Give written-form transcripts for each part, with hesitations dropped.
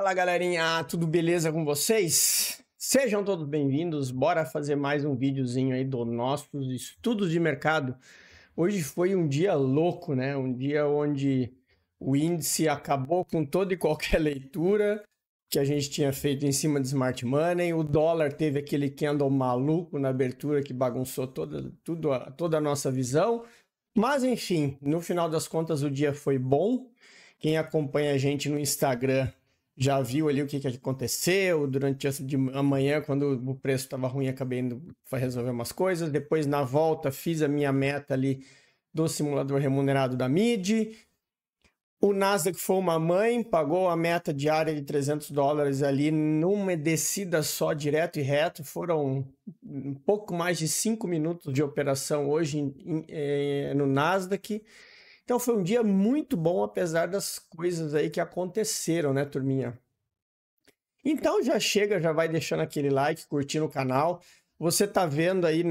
Fala galerinha, tudo beleza com vocês? Sejam todos bem-vindos, bora fazer mais um videozinho aí dos nossos estudos de mercado. Hoje foi um dia louco, né? Um dia onde o índice acabou com toda e qualquer leitura que a gente tinha feito em cima de Smart Money. O dólar teve aquele candle maluco na abertura que bagunçou toda a nossa visão. Mas enfim, no final das contas o dia foi bom. Quem acompanha a gente no Instagram já viu ali o que aconteceu durante a manhã, quando o preço estava ruim, acabei indo resolver umas coisas. Depois, na volta, fiz a minha meta ali do simulador remunerado da MIDI. O Nasdaq foi uma mãe, pagou a meta diária de $300 ali numa descida só, direto e reto. Foram um pouco mais de 5 minutos de operação hoje no Nasdaq. Então foi um dia muito bom, apesar das coisas aí que aconteceram, né, turminha? Então já chega, já vai deixando aquele like, curtindo o canal. Você tá vendo aí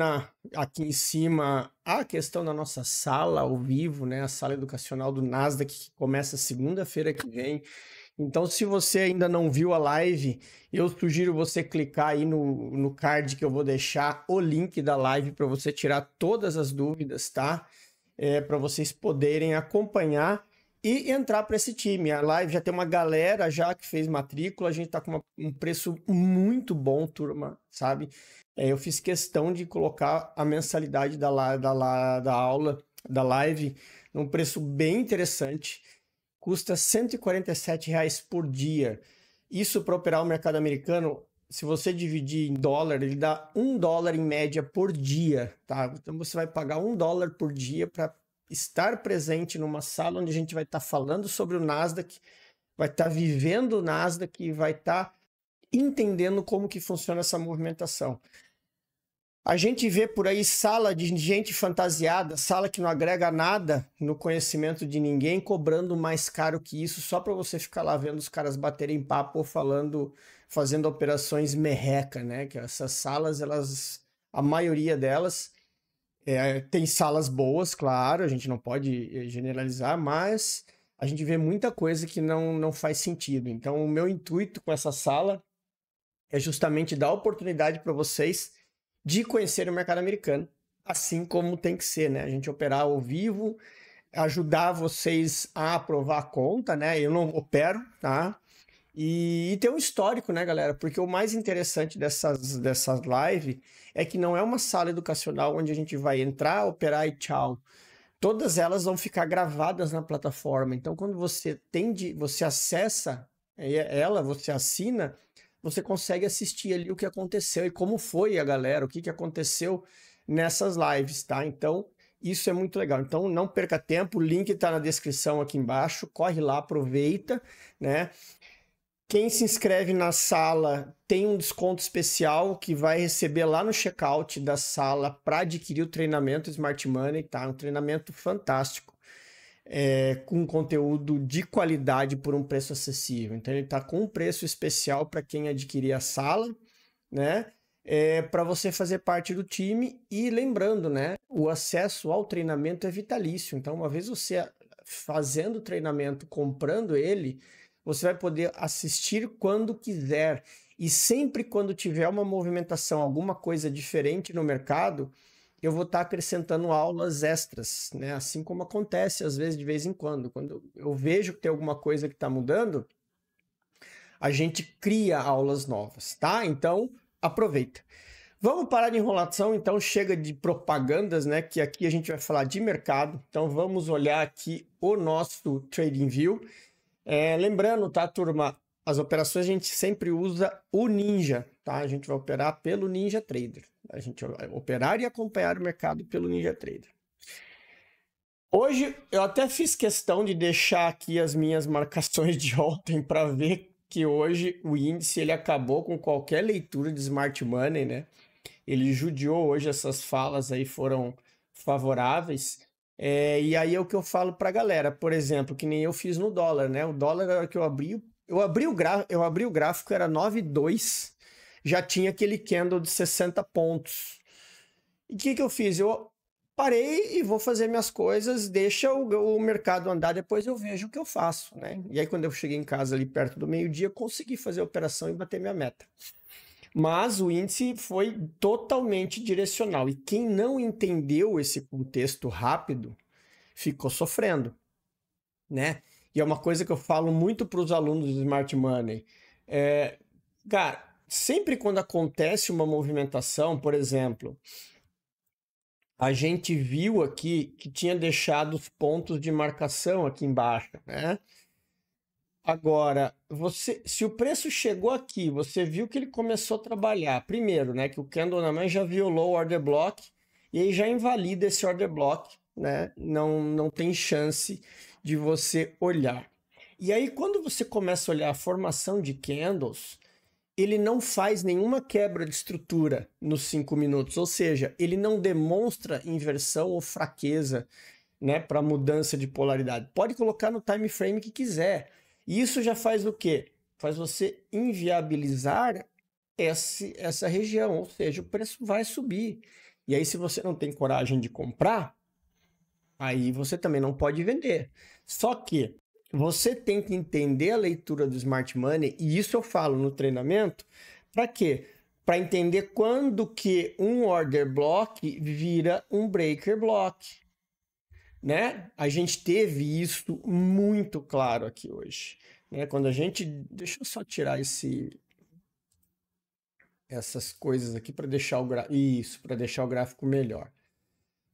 aqui em cima a questão da nossa sala ao vivo, né? A sala educacional do Nasdaq, que começa segunda-feira que vem. Então, se você ainda não viu a live, eu sugiro você clicar aí no card que eu vou deixar o link da live para você tirar todas as dúvidas, tá? Para vocês poderem acompanhar e entrar para esse time. A live já tem uma galera já que fez matrícula, a gente está com um preço muito bom, turma, sabe? Eu fiz questão de colocar a mensalidade da aula, da live, num preço bem interessante. Custa R$ 147 por dia. Isso para operar o mercado americano, se você dividir em dólar, ele dá $1 em média por dia, tá? Então você vai pagar $1 por dia para estar presente numa sala onde a gente vai estar falando sobre o Nasdaq, vai estar vivendo o Nasdaq e vai estar entendendo como que funciona essa movimentação. A gente vê por aí sala de gente fantasiada, sala que não agrega nada no conhecimento de ninguém, cobrando mais caro que isso, só para você ficar lá vendo os caras baterem papo ou fazendo operações merreca, né? Que essas salas, a maioria delas, tem salas boas, claro, a gente não pode generalizar, mas a gente vê muita coisa que não faz sentido. Então, o meu intuito com essa sala é justamente dar oportunidade para vocês de conhecer o mercado americano, assim como tem que ser, né? A gente operar ao vivo, ajudar vocês a aprovar a conta, né? Eu não opero, tá? E ter um histórico, né, galera? Porque o mais interessante dessas lives é que não é uma sala educacional onde a gente vai entrar, operar e tchau. Todas elas vão ficar gravadas na plataforma. Então, quando você acessa ela, você assina, você consegue assistir ali o que aconteceu e como foi a galera, o que aconteceu nessas lives, tá? Então, isso é muito legal. Então, não perca tempo, o link tá na descrição aqui embaixo, corre lá, aproveita, né? Quem se inscreve na sala tem um desconto especial que vai receber lá no checkout da sala para adquirir o treinamento Smart Money, tá? Um treinamento fantástico. Com conteúdo de qualidade por um preço acessível. Então ele está com um preço especial para quem adquirir a sala, né? Para você fazer parte do time e lembrando, né? O acesso ao treinamento é vitalício. Então, uma vez você fazendo o treinamento, comprando ele, você vai poder assistir quando quiser. E sempre quando tiver uma movimentação, alguma coisa diferente no mercado, eu vou estar acrescentando aulas extras, né? Assim como acontece às vezes de vez em quando. Quando eu vejo que tem alguma coisa que está mudando, a gente cria aulas novas, tá? Então, aproveita. Vamos parar de enrolação, então chega de propagandas, né? Que aqui a gente vai falar de mercado. Então, vamos olhar aqui o nosso TradingView. Lembrando, tá, turma? As operações a gente sempre usa o Ninja, tá? A gente vai operar pelo Ninja Trader. A gente vai operar e acompanhar o mercado pelo Ninja Trader. Hoje eu até fiz questão de deixar aqui as minhas marcações de ontem para ver que hoje o índice ele acabou com qualquer leitura de Smart Money, né? Ele judiou hoje, essas falas aí foram favoráveis. E aí é o que eu falo para a galera, por exemplo, que nem eu fiz no dólar, né? O dólar, na hora que eu abri o gráfico, era 9,2, já tinha aquele candle de 60 pontos. E o que eu fiz? Eu parei e vou fazer minhas coisas, deixa o mercado andar, depois eu vejo o que eu faço, né? E aí quando eu cheguei em casa ali perto do meio-dia, consegui fazer a operação e bater minha meta. Mas o índice foi totalmente direcional. E quem não entendeu esse contexto rápido ficou sofrendo, né? E é uma coisa que eu falo muito para os alunos do Smart Money. Cara, sempre quando acontece uma movimentação, por exemplo, a gente viu aqui que tinha deixado os pontos de marcação aqui embaixo, né? Agora, se o preço chegou aqui, você viu que ele começou a trabalhar. Primeiro, né, que o candle na mão já violou o order block e aí já invalida esse order block, né? Não tem chance de você olhar. E aí, quando você começa a olhar a formação de candles, ele não faz nenhuma quebra de estrutura nos 5 minutos, ou seja, ele não demonstra inversão ou fraqueza, né, para mudança de polaridade. Pode colocar no time frame que quiser. E isso já faz o quê? Faz você inviabilizar essa região, ou seja, o preço vai subir. E aí, se você não tem coragem de comprar, aí você também não pode vender. Só que você tem que entender a leitura do Smart Money, e isso eu falo no treinamento, para quê? Para entender quando que um order block vira um breaker block, né? A gente teve isso muito claro aqui hoje, né? Quando a gente... Deixa eu só tirar essas coisas aqui para deixar para deixar o gráfico melhor.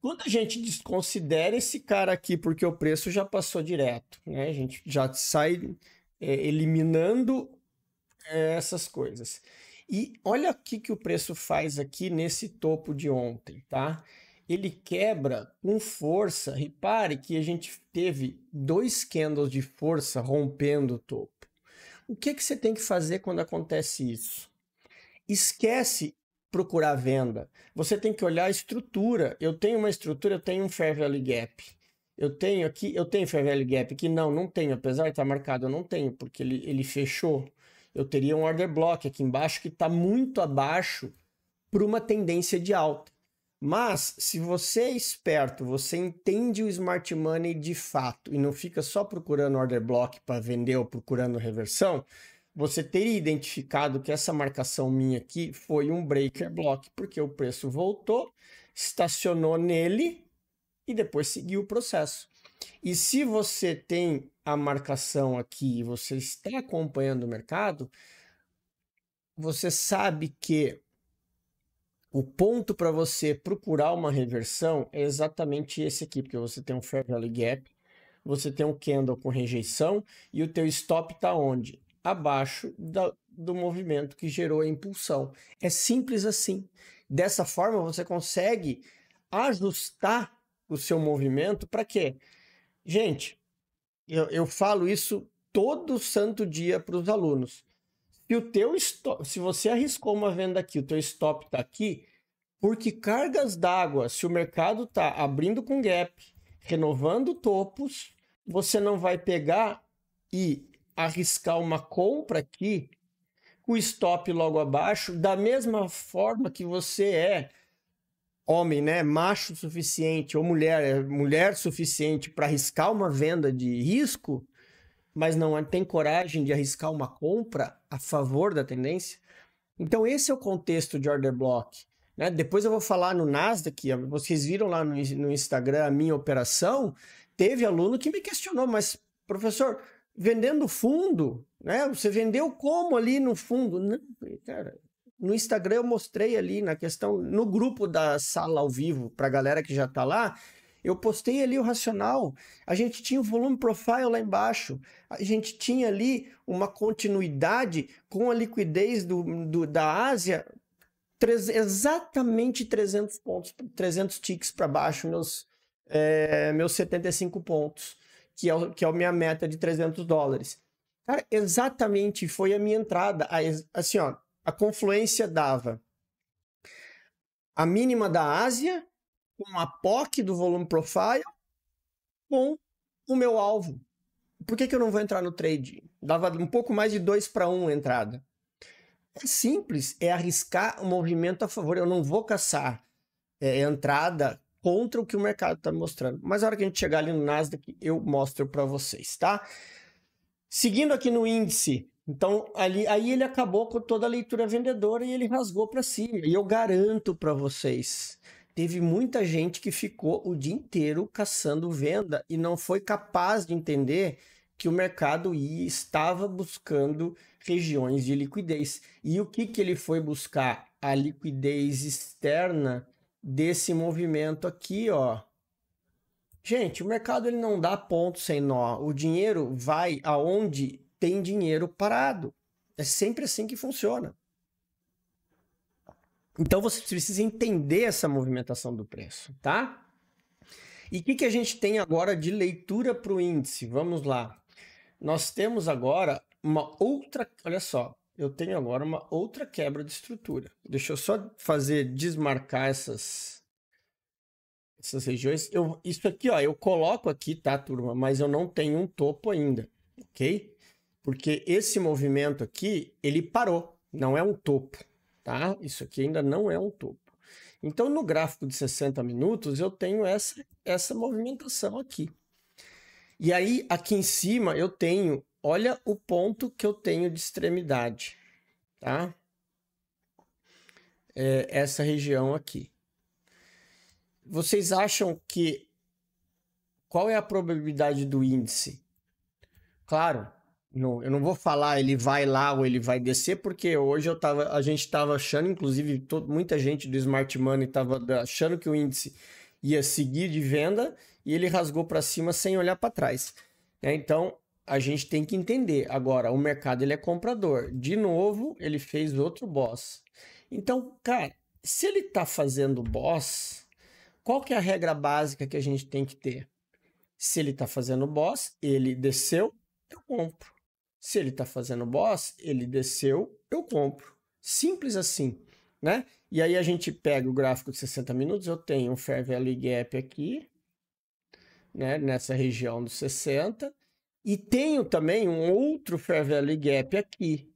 Quando a gente desconsidera esse cara aqui, porque o preço já passou direto, né? A gente já sai eliminando essas coisas. E olha o que o preço faz aqui nesse topo de ontem, tá? Ele quebra com força. Repare que a gente teve 2 candles de força rompendo o topo. O que você tem que fazer quando acontece isso? Esquece procurar venda. Você tem que olhar a estrutura. Eu tenho uma estrutura, eu tenho um Fair Value Gap. Eu tenho Fair Value Gap aqui? Não tenho. Apesar de estar marcado, eu não tenho, porque ele fechou. Eu teria um order block aqui embaixo que está muito abaixo por uma tendência de alta. Mas, se você é esperto, você entende o Smart Money de fato e não fica só procurando order block para vender ou procurando reversão, você teria identificado que essa marcação minha aqui foi um breaker block, porque o preço voltou, estacionou nele e depois seguiu o processo. E se você tem a marcação aqui e você está acompanhando o mercado, você sabe que o ponto para você procurar uma reversão é exatamente esse aqui, porque você tem um Fair Value Gap, você tem um candle com rejeição e o teu stop está onde? Abaixo do movimento que gerou a impulsão. É simples assim. Dessa forma você consegue ajustar o seu movimento para quê? Gente, eu falo isso todo santo dia para os alunos. Se você arriscou uma venda aqui, o teu stop está aqui, porque cargas d'água, se o mercado está abrindo com gap, renovando topos, você não vai pegar e arriscar uma compra aqui com o stop logo abaixo, da mesma forma que você é homem, né, macho suficiente, ou mulher suficiente para arriscar uma venda de risco, mas não tem coragem de arriscar uma compra a favor da tendência. Então esse é o contexto de order block, né? Depois eu vou falar no Nasdaq, vocês viram lá no Instagram a minha operação, teve aluno que me questionou, mas professor, vendendo fundo, né? Você vendeu como ali no fundo? Não, cara, no Instagram eu mostrei ali na questão, no grupo da sala ao vivo, para a galera que já está lá, eu postei ali o racional, a gente tinha o volume profile lá embaixo, a gente tinha ali uma continuidade com a liquidez da Ásia, exatamente 300 pontos, 300 ticks para baixo, meus 75 pontos, que é a minha meta de $300. Cara, exatamente foi a minha entrada, assim, ó, a confluência dava a mínima da Ásia, com a POC do volume profile, com o meu alvo. Por que eu não vou entrar no trade? Dava um pouco mais de 2-1 entrada. É simples, é arriscar o movimento a favor. Eu não vou caçar entrada contra o que o mercado está mostrando. Mas na hora que a gente chegar ali no Nasdaq, eu mostro para vocês, tá? Seguindo aqui no índice, então aí ele acabou com toda a leitura vendedora e ele rasgou para cima. E eu garanto para vocês, teve muita gente que ficou o dia inteiro caçando venda e não foi capaz de entender que o mercado estava buscando regiões de liquidez. E o que ele foi buscar? A liquidez externa desse movimento aqui, ó. Gente, o mercado ele não dá ponto sem nó. O dinheiro vai aonde tem dinheiro parado. É sempre assim que funciona. Então você precisa entender essa movimentação do preço, tá? E o que a gente tem agora de leitura para o índice? Vamos lá. Nós temos agora uma outra... Olha só, eu tenho agora uma outra quebra de estrutura. Deixa eu só desmarcar essas regiões. Isso aqui, ó, eu coloco aqui, tá, turma? Mas eu não tenho um topo ainda, ok? Porque esse movimento aqui, ele parou, não é um topo, tá? Isso aqui ainda não é um topo. Então, no gráfico de 60 minutos, eu tenho essa movimentação aqui. E aí, aqui em cima, eu tenho, olha o ponto que eu tenho de extremidade, tá? Essa região aqui. Vocês acham que... Qual é a probabilidade do índice? Claro, eu não vou falar ele vai lá ou ele vai descer, porque hoje a gente estava achando, inclusive muita gente do Smart Money estava achando que o índice ia seguir de venda e ele rasgou para cima sem olhar para trás. Então, a gente tem que entender. Agora, o mercado ele é comprador. De novo, ele fez outro boss. Então, cara, se ele está fazendo boss... Qual que é a regra básica que a gente tem que ter? Se ele está fazendo boss, ele desceu, eu compro. Se ele está fazendo boss, ele desceu, eu compro. Simples assim, né? E aí a gente pega o gráfico de 60 minutos, eu tenho um Fair Value Gap aqui, né? Nessa região dos 60. E tenho também um outro Fair Value Gap aqui,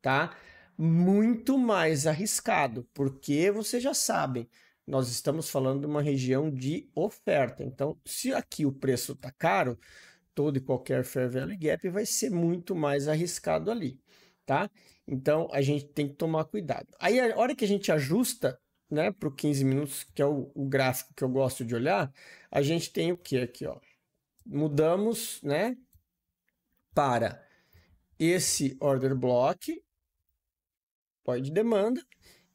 tá? Muito mais arriscado, porque vocês já sabem, nós estamos falando de uma região de oferta. Então, se aqui o preço está caro, todo e qualquer Fair Value Gap vai ser muito mais arriscado ali, tá? Então, a gente tem que tomar cuidado. Aí, a hora que a gente ajusta, né, para o 15 minutos, que é o gráfico que eu gosto de olhar, a gente tem o que aqui, ó? Mudamos, né, para esse Order Block, pode demanda,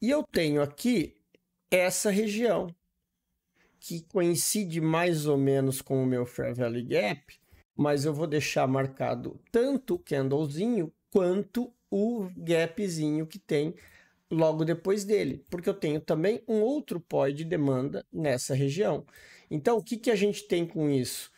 e eu tenho aqui essa região, que coincide mais ou menos com o meu Fair Value Gap, mas eu vou deixar marcado tanto o candlezinho quanto o gapzinho que tem logo depois dele, porque eu tenho também um outro POI de demanda nessa região. Então, o que a gente tem com isso?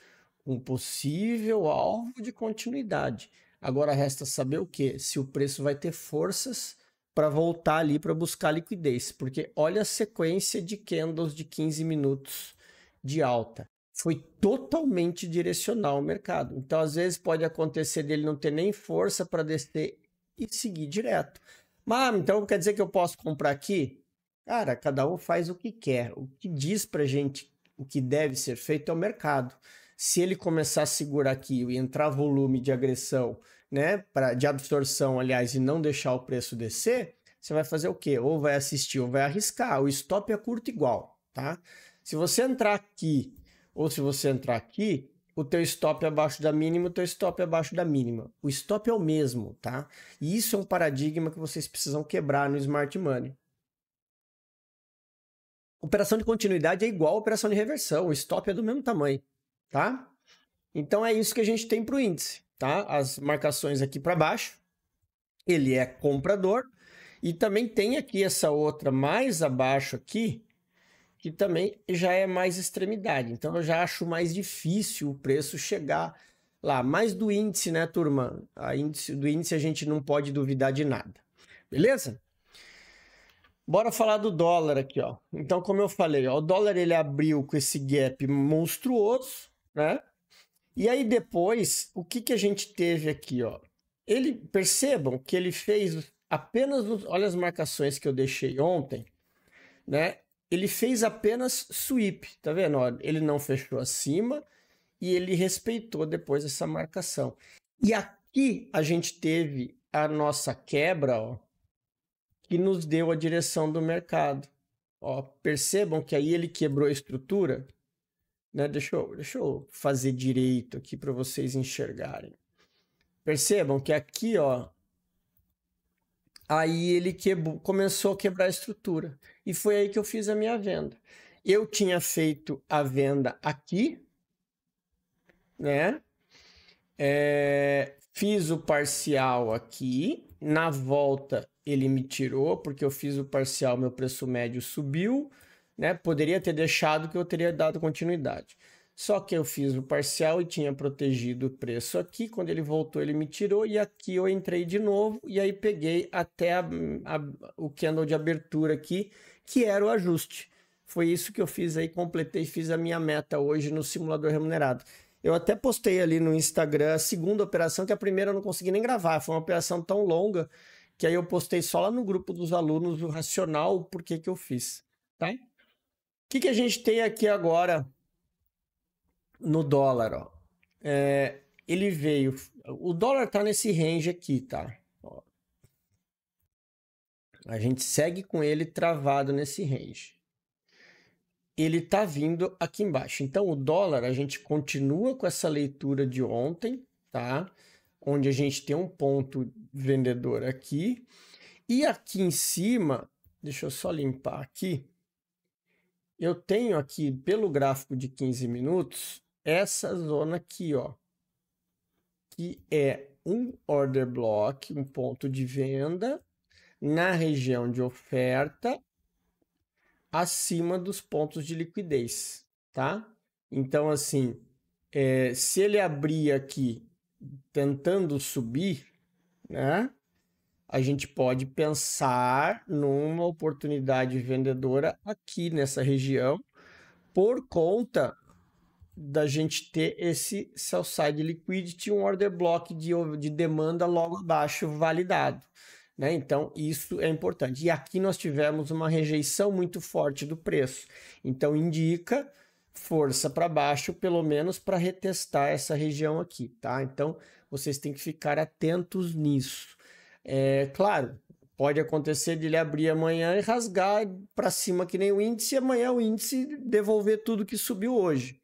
Um possível alvo de continuidade. Agora resta saber o quê? Se o preço vai ter forças para voltar ali para buscar liquidez, porque olha a sequência de candles de 15 minutos de alta. Foi totalmente direcional o mercado. Então, às vezes pode acontecer dele não ter nem força para descer e seguir direto. Mas, então quer dizer que eu posso comprar aqui? Cara, cada um faz o que quer. O que diz pra gente o que deve ser feito é o mercado. Se ele começar a segurar aqui e entrar volume de agressão, né, de absorção, aliás, e não deixar o preço descer, você vai fazer o quê? Ou vai assistir ou vai arriscar. O stop é curto igual, tá? Se você entrar aqui ou se você entrar aqui, o teu stop é abaixo da mínima, o teu stop é abaixo da mínima. O stop é o mesmo, tá? E isso é um paradigma que vocês precisam quebrar no Smart Money. Operação de continuidade é igual a operação de reversão, o stop é do mesmo tamanho, tá? Então é isso que a gente tem para o índice, tá? As marcações aqui para baixo, ele é comprador, e também tem aqui essa outra mais abaixo aqui, que também já é mais extremidade. Então eu já acho mais difícil o preço chegar lá. Mas do índice, né, turma? Do índice a gente não pode duvidar de nada. Beleza? Bora falar do dólar aqui, ó. Então, como eu falei, ó, o dólar ele abriu com esse gap monstruoso, né? E aí depois, o que a gente teve aqui, ó? Percebam que ele fez apenas, olha as marcações que eu deixei ontem, né? ele fez apenas sweep, tá vendo? Ó, ele não fechou acima e ele respeitou depois essa marcação. E aqui a gente teve a nossa quebra, ó, que nos deu a direção do mercado. Ó, percebam que aí ele quebrou a estrutura, né? Deixa eu fazer direito aqui para vocês enxergarem. Percebam que aqui, ó, aí ele começou a quebrar a estrutura. E foi aí que eu fiz a minha venda. Eu tinha feito a venda aqui, né? Fiz o parcial aqui. Na volta ele me tirou, porque eu fiz o parcial, meu preço médio subiu, né? Poderia ter deixado que eu teria dado continuidade. Só que eu fiz o parcial e tinha protegido o preço aqui. Quando ele voltou, ele me tirou e aqui eu entrei de novo e aí peguei até o candle de abertura aqui, que era o ajuste. Foi isso que eu fiz aí, completei, fiz a minha meta hoje no simulador remunerado. Eu até postei ali no Instagram a segunda operação, que a primeira eu não consegui nem gravar. Foi uma operação tão longa que aí eu postei só lá no grupo dos alunos o racional, o porquê que eu fiz, tá? O que a gente tem aqui agora no dólar, ó? Ele veio... O dólar tá nesse range aqui, tá? Ó. A gente segue com ele travado nesse range. Ele tá vindo aqui embaixo. Então, o dólar, a gente continua com essa leitura de ontem, tá? Onde a gente tem um ponto vendedor aqui. E aqui em cima, deixa eu só limpar aqui. Eu tenho aqui, pelo gráfico de 15 minutos, essa zona aqui, ó. Que é um order block, um ponto de venda na região de oferta, acima dos pontos de liquidez, tá? Então, assim, se ele abrir aqui tentando subir, né? A gente pode pensar numa oportunidade vendedora aqui nessa região, por conta da gente ter esse sell side liquidity, um order block de demanda logo abaixo validado, né? Então, isso é importante. E aqui nós tivemos uma rejeição muito forte do preço. Então, indica força para baixo, pelo menos para retestar essa região aqui, tá? Então, vocês têm que ficar atentos nisso. Claro, pode acontecer de ele abrir amanhã e rasgar para cima que nem o índice, e amanhã o índice devolver tudo que subiu hoje.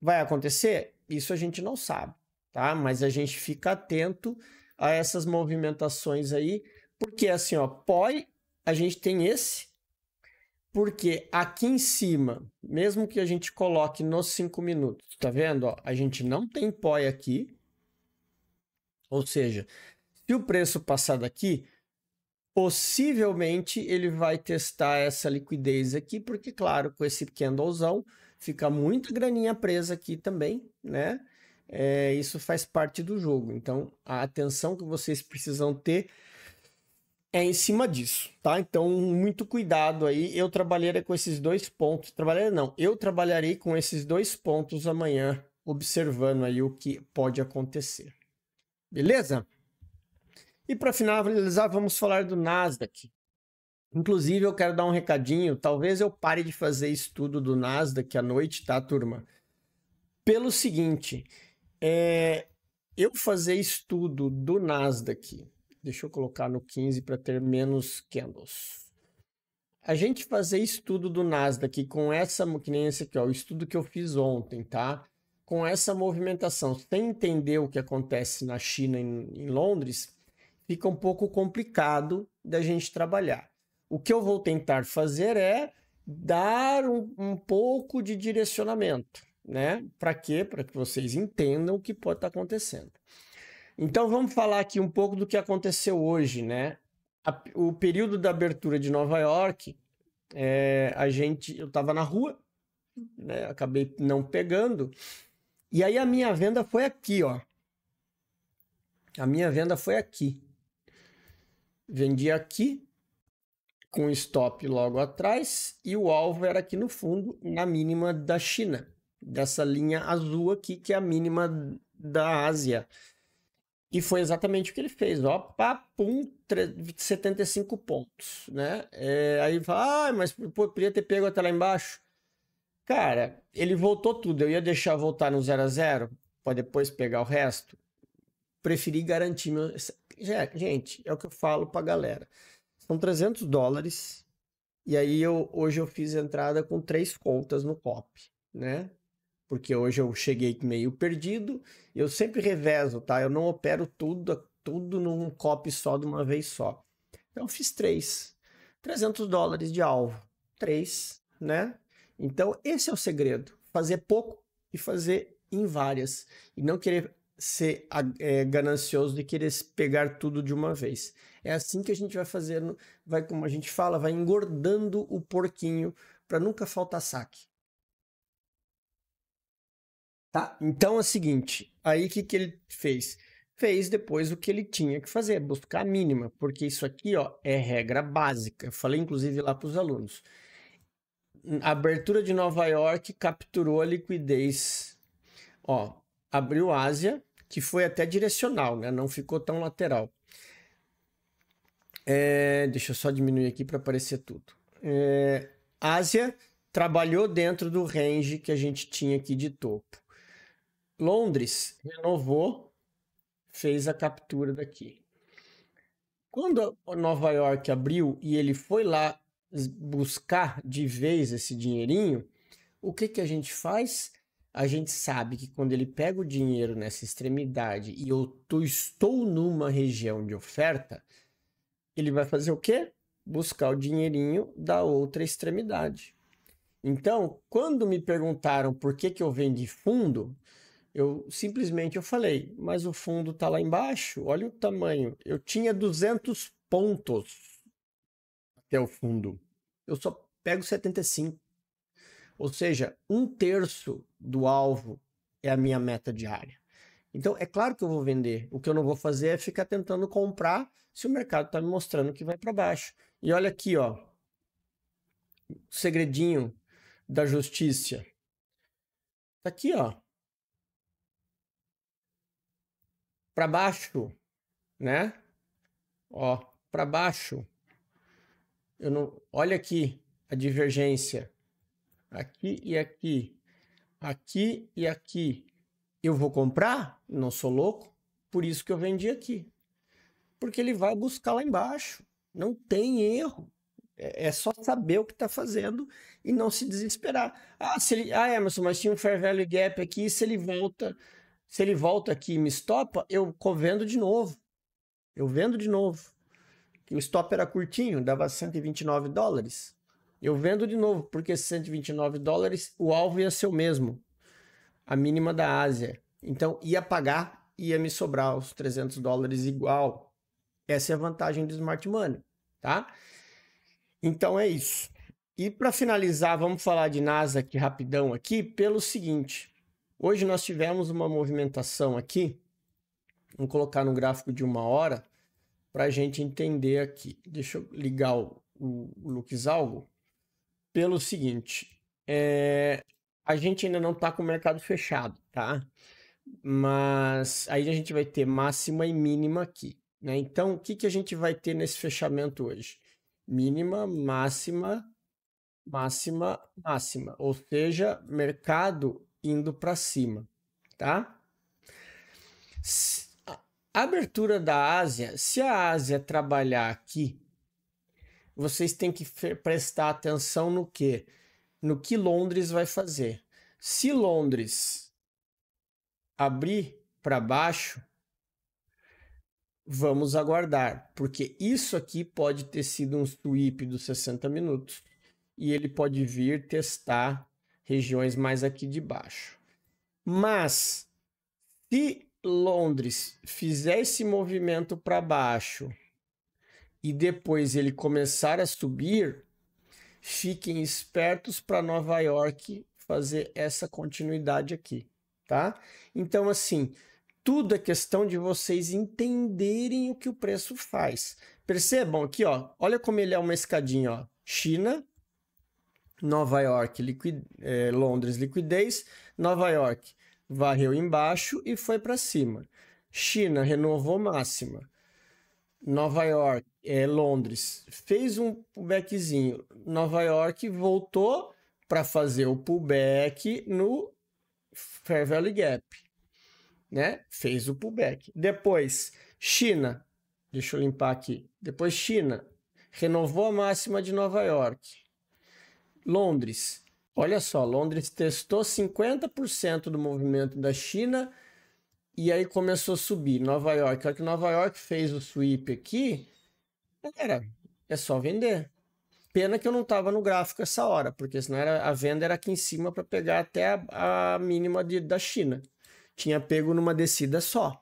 Vai acontecer? Isso a gente não sabe, tá? Mas a gente fica atento a essas movimentações aí, porque assim, ó, POI, a gente tem esse, porque aqui em cima, mesmo que a gente coloque nos 5 minutos, tá vendo? Ó, a gente não tem POI aqui, ou seja, se o preço passar daqui, possivelmente ele vai testar essa liquidez aqui, porque, claro, com esse candlezão, fica muita graninha presa aqui também, né? Isso faz parte do jogo. Então, a atenção que vocês precisam ter é em cima disso, tá? Então, muito cuidado aí. Eu trabalharei com esses dois pontos. Eu trabalharei com esses dois pontos amanhã, observando aí o que pode acontecer. Beleza? E para finalizar, vamos falar do Nasdaq. Inclusive, eu quero dar um recadinho. Talvez eu pare de fazer estudo do Nasdaq à noite, tá, turma? Pelo seguinte, eu fazer estudo do Nasdaq, deixa eu colocar no 15 para ter menos candles. A gente fazer estudo do Nasdaq com essa, que nem esse aqui, ó, o estudo que eu fiz ontem, tá? Com essa movimentação, sem entender o que acontece na China, em Londres, fica um pouco complicado da gente trabalhar. O que eu vou tentar fazer é dar um pouco de direcionamento, né? Para quê? Para que vocês entendam o que pode estar acontecendo. Então, vamos falar aqui um pouco do que aconteceu hoje, né? O período da abertura de Nova York, eu estava na rua, né? Acabei não pegando, e aí a minha venda foi aqui, ó. A minha venda foi aqui. Vendi aqui, com stop logo atrás, e o alvo era aqui no fundo, na mínima da China, dessa linha azul aqui, que é a mínima da Ásia. E foi exatamente o que ele fez, ó, papum, 75 pontos, né? Aí fala, mas pô, podia ter pego até lá embaixo. Cara, ele voltou tudo, eu ia deixar voltar no 0 a 0 para depois pegar o resto. Preferi garantir meu... Gente, é o que eu falo pra galera. São $300, e aí hoje eu fiz entrada com 3 contas no COP, né? Porque hoje eu cheguei meio perdido, eu sempre revezo, tá? Eu não opero tudo num COP só de uma vez só. Então eu fiz 3. $300 de alvo. 3, né? Então esse é o segredo. Fazer pouco e fazer em várias. E não querer ser ganancioso de querer pegar tudo de uma vez. É assim que a gente vai fazendo, vai, como a gente fala, vai engordando o porquinho para nunca faltar saque. Tá? Então é o seguinte, aí o que ele fez? Fez depois o que ele tinha que fazer, buscar a mínima, porque isso aqui, ó, é regra básica. Eu falei inclusive lá para os alunos. A abertura de Nova York capturou a liquidez. Ó, abriu Ásia, que foi até direcional, né? Não ficou tão lateral. Deixa eu só diminuir aqui para aparecer tudo. Ásia trabalhou dentro do range que a gente tinha aqui de topo. Londres renovou, fez a captura daqui. Quando a Nova York abriu e ele foi lá buscar de vez esse dinheirinho, o que a gente faz? A gente sabe que quando ele pega o dinheiro nessa extremidade e eu estou numa região de oferta, ele vai fazer o quê? Buscar o dinheirinho da outra extremidade. Então, quando me perguntaram por que eu vendi fundo, eu simplesmente falei, mas o fundo está lá embaixo, olha o tamanho. Eu tinha 200 pontos até o fundo. Eu só pego 75. Ou seja, 1/3 do alvo é a minha meta diária. Então, é claro que eu vou vender. O que eu não vou fazer é ficar tentando comprar se o mercado está me mostrando que vai para baixo. E olha aqui, ó, o segredinho da justiça. Tá aqui, ó. Para baixo, né? Ó, para baixo. Eu não, olha aqui a divergência. Aqui e aqui. Aqui e aqui. Eu vou comprar? Não sou louco. Por isso que eu vendi aqui. Porque ele vai buscar lá embaixo. Não tem erro. É só saber o que está fazendo e não se desesperar. Emerson, mas tinha um fair value gap aqui, se ele volta aqui e me estopa, eu vendo de novo. Eu vendo de novo. O stop era curtinho, dava $129. Eu vendo de novo, porque $129, o alvo ia ser o mesmo. A mínima da Ásia. Então, ia pagar, ia me sobrar os $300 igual. Essa é a vantagem do Smart Money, tá? Então, é isso. E para finalizar, vamos falar de Nasdaq rapidão aqui, pelo seguinte. Hoje nós tivemos uma movimentação aqui. Vamos colocar no gráfico de 1 hora para a gente entender aqui. Deixa eu ligar o Luxalgo. Pelo seguinte, a gente ainda não está com o mercado fechado, tá? Mas aí a gente vai ter máxima e mínima aqui, né? Então, o que a gente vai ter nesse fechamento hoje? Mínima, máxima, máxima, máxima. Ou seja, mercado indo para cima, tá? A abertura da Ásia, se a Ásia trabalhar aqui, vocês têm que prestar atenção no quê? No que Londres vai fazer. Se Londres abrir para baixo, vamos aguardar, porque isso aqui pode ter sido um sweep dos 60 minutos e ele pode vir testar regiões mais aqui de baixo. Mas se Londres fizer esse movimento para baixo e depois ele começar a subir, fiquem espertos para Nova York fazer essa continuidade aqui, tá? Então, assim, tudo é questão de vocês entenderem o que o preço faz. Percebam aqui, ó, olha como ele é uma escadinha, ó. China, Nova York, Londres, liquidez, Nova York varreu embaixo e foi para cima. China renovou máxima. Nova York, Londres, fez um pullbackzinho. Nova York voltou para fazer o pullback no Fair Value Gap, né? Fez o pullback. Depois, China, deixa eu limpar aqui. Depois, China, renovou a máxima de Nova York. Londres, olha só, Londres testou 50% do movimento da China e aí começou a subir. Nova York, a hora que Nova York fez o sweep aqui, é só vender. Pena que eu não estava no gráfico essa hora, porque senão a venda era aqui em cima para pegar até a mínima da China. Tinha pego numa descida só,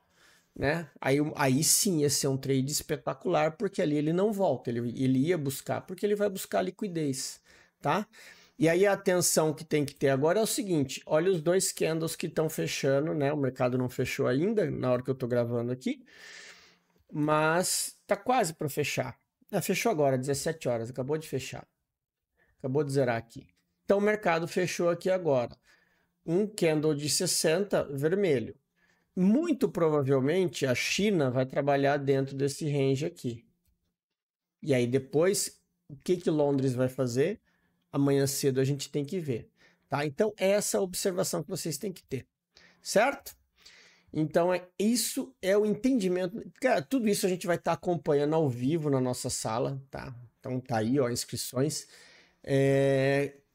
né? Aí sim ia ser um trade espetacular, porque ali ele não volta, ele ia buscar, porque ele vai buscar liquidez, tá? E aí a atenção que tem que ter agora é o seguinte, olha os dois candles que estão fechando, né? O mercado não fechou ainda, na hora que eu tô gravando aqui, mas tá quase para fechar. Fechou agora, 17 horas, acabou de fechar. Acabou de zerar aqui. Então o mercado fechou aqui agora. Um candle de 60 vermelho. Muito provavelmente a China vai trabalhar dentro desse range aqui. E aí depois, o que Londres vai fazer? Amanhã cedo a gente tem que ver, tá? Então essa observação que vocês têm que ter, certo? Então isso é o entendimento. Cara, tudo isso a gente vai estar acompanhando ao vivo na nossa sala, tá? Então tá aí, ó, inscrições.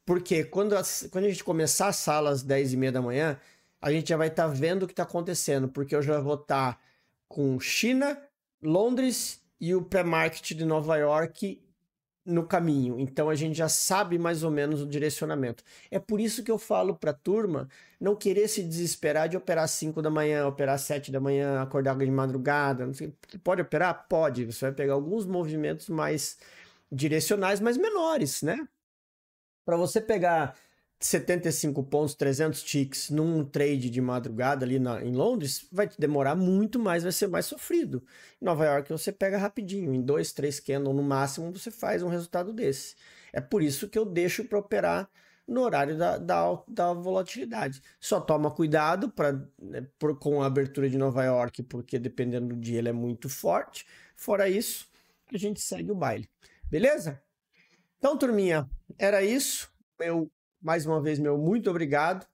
Porque quando a gente começar a sala às 10h30 da manhã, a gente já vai estar vendo o que está acontecendo, porque eu já vou estar com China, Londres e o pré-market de Nova York no caminho. Então a gente já sabe mais ou menos o direcionamento. É por isso que eu falo para a turma não querer se desesperar de operar 5 da manhã, operar 7 da manhã, acordar de madrugada. Não sei, pode operar? Pode. Você vai pegar alguns movimentos mais direcionais, mas menores, né? Para você pegar 75 pontos, 300 ticks num trade de madrugada ali em Londres, vai te demorar muito mais, vai ser mais sofrido. Em Nova York você pega rapidinho, em 2, 3 candles no máximo você faz um resultado desse. É por isso que eu deixo para operar no horário da volatilidade. Só toma cuidado com a abertura de Nova York, porque dependendo do dia ele é muito forte. Fora isso, a gente segue o baile. Beleza? Então, turminha, era isso. Mais uma vez, meu muito obrigado.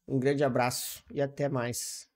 Um grande abraço e até mais.